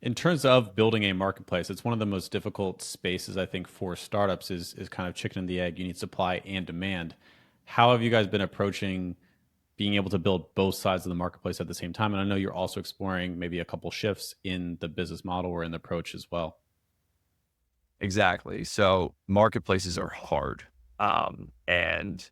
In terms of building a marketplace, it's one of the most difficult spaces I think for startups is kind of chicken and the egg. You need supply and demand. How have you guys been approaching being able to build both sides of the marketplace at the same time? And I know you're also exploring maybe a couple shifts in the business model or in the approach as well. Exactly. So marketplaces are hard. And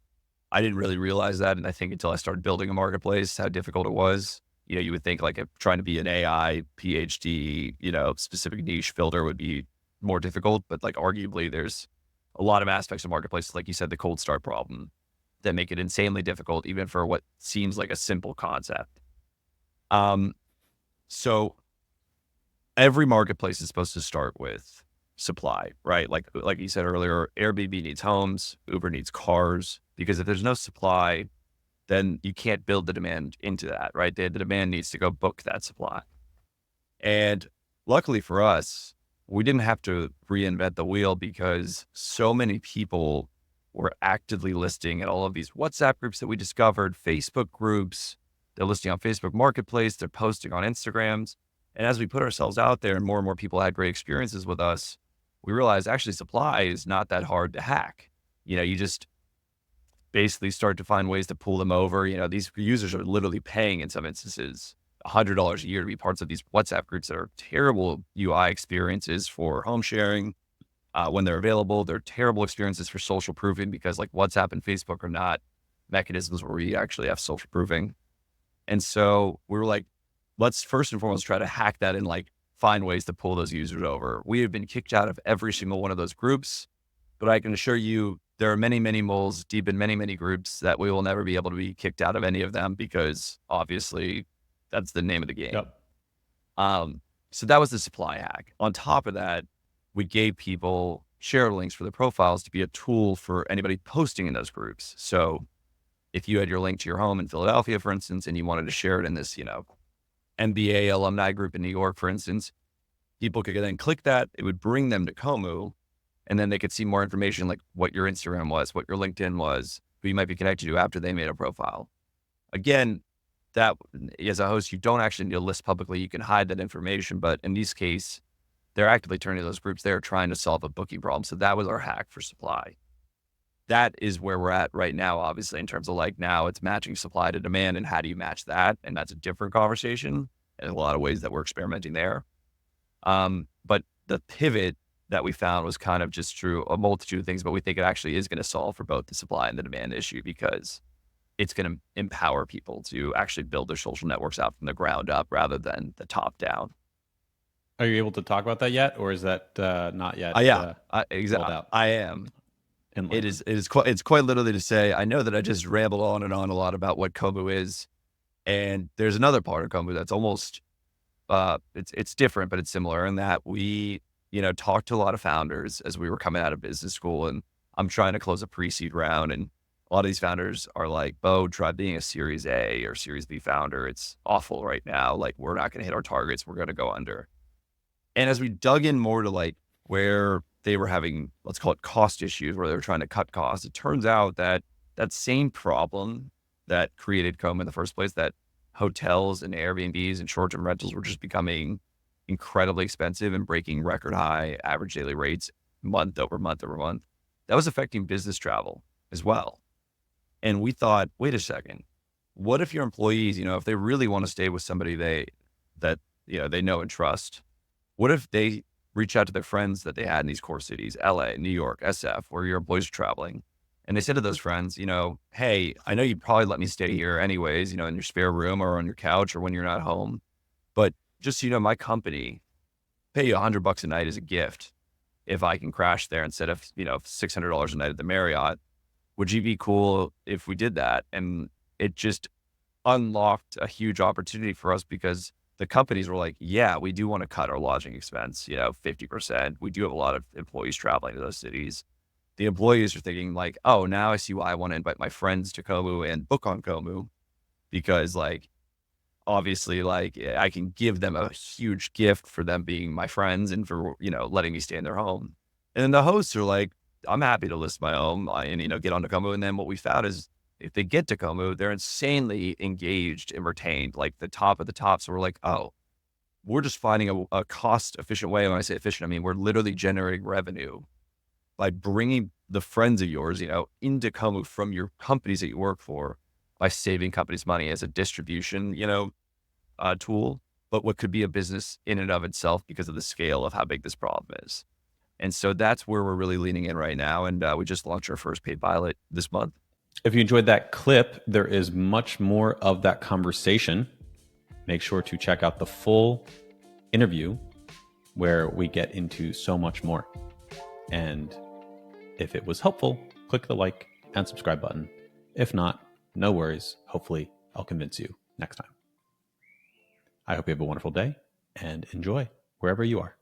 I didn't really realize that. And I think until I started building a marketplace, how difficult it was. You would think like if trying to be an AI PhD, specific niche filter would be more difficult, but like arguably there's a lot of aspects of marketplaces, like you said, the cold start problem that make it insanely difficult, even for what seems like a simple concept. Um, so every marketplace is supposed to start with supply, right? Like you said earlier, Airbnb needs homes, Uber needs cars, because if there's no supply, then you can't build the demand into that, right? The demand needs to go book that supply. And luckily for us, we didn't have to reinvent the wheel because so many people were actively listing in all of these WhatsApp groups that we discovered, Facebook groups. They're listing on Facebook Marketplace, they're posting on Instagrams. And as we put ourselves out there and more people had great experiences with us, we realized actually supply is not that hard to hack. You just basically start to find ways to pull them over. These users are literally paying in some instances $100 a year to be parts of these WhatsApp groups that are terrible UI experiences for home sharing. When they're available, they're terrible experiences for social proofing because like WhatsApp and Facebook are not mechanisms where we actually have social proofing. And so we were like, let's first and foremost try to hack that and like find ways to pull those users over. We have been kicked out of every single one of those groups, but I can assure you there are many, many moles deep in many, many groups that we will never be able to be kicked out of any of them because obviously that's the name of the game. Yep. So that was the supply hack. On top of that, we gave people share links for their profiles to be a tool for anybody posting in those groups. So if you had your link to your home in Philadelphia, for instance, and you wanted to share it in this, MBA alumni group in New York, for instance, people could then click that. It would bring them to Kommu, and then they could see more information like what your Instagram was, what your LinkedIn was, who you might be connected to after they made a profile. Again, that as a host, you don't actually need to list publicly. You can hide that information, but in this case, they're actively turning to those groups. They're trying to solve a booking problem. So that was our hack for supply. That is where we're at right now, obviously, in terms of like now it's matching supply to demand and how do you match that? And that's a different conversation and a lot of ways that we're experimenting there. But the pivot that we found was kind of just through a multitude of things, but we think it actually is going to solve for both the supply and the demand issue because it's going to empower people to actually build their social networks out from the ground up rather than the top down. Are you able to talk about that yet, or is that not yet Yeah, rolled out I am. in It layman? is, it's quite literally to say, I know that I just rambled on and on a lot about what Kommu is. And there's another part of Kommu that's almost, it's different, but it's similar in that we, talked to a lot of founders as we were coming out of business school and I'm trying to close a pre-seed round. And a lot of these founders are like, Bo, try being a Series A or Series B founder. It's awful right now. Like, we're not going to hit our targets. We're going to go under. And as we dug in more to like where they were having, let's call it cost issues, where they were trying to cut costs, it turns out that that same problem that created Chrome in the first place, that hotels and Airbnbs and short-term rentals were just becoming incredibly expensive and breaking record high average daily rates month over month over month. That was affecting business travel as well. And we thought, wait a second, what if your employees, if they really want to stay with somebody that they know and trust, what if they reach out to their friends that they had in these core cities, LA, New York, SF, where your employees are traveling? And they said to those friends, hey, I know you'd probably let me stay here anyways, in your spare room or on your couch or when you're not home. But just so you know, my company pay you $100 a night as a gift if I can crash there instead of, $600 a night at the Marriott. Would you be cool if we did that? And it just unlocked a huge opportunity for us because the companies were like, yeah, we do want to cut our lodging expense, 50%. We do have a lot of employees traveling to those cities. The employees are thinking like, oh, now I see why I want to invite my friends to Kommu and book on Kommu because like, obviously like I can give them a huge gift for them being my friends and for, letting me stay in their home. And then the hosts are like, I'm happy to list my home and, get onto Kommu. And then what we found is if they get to Kommu, they're insanely engaged and retained, like the top of the top. So we're like, oh, we're just finding a cost efficient way. When I say efficient, I mean, we're literally generating revenue by bringing the friends of yours, into Kommu from your companies that you work for, by saving companies money as a distribution, tool, but what could be a business in and of itself because of the scale of how big this problem is. And so that's where we're really leaning in right now. And we just launched our first paid pilot this month. If you enjoyed that clip, there is much more of that conversation. Make sure to check out the full interview where we get into so much more. And if it was helpful, click the like and subscribe button. If not, no worries. Hopefully, I'll convince you next time. I hope you have a wonderful day and enjoy wherever you are.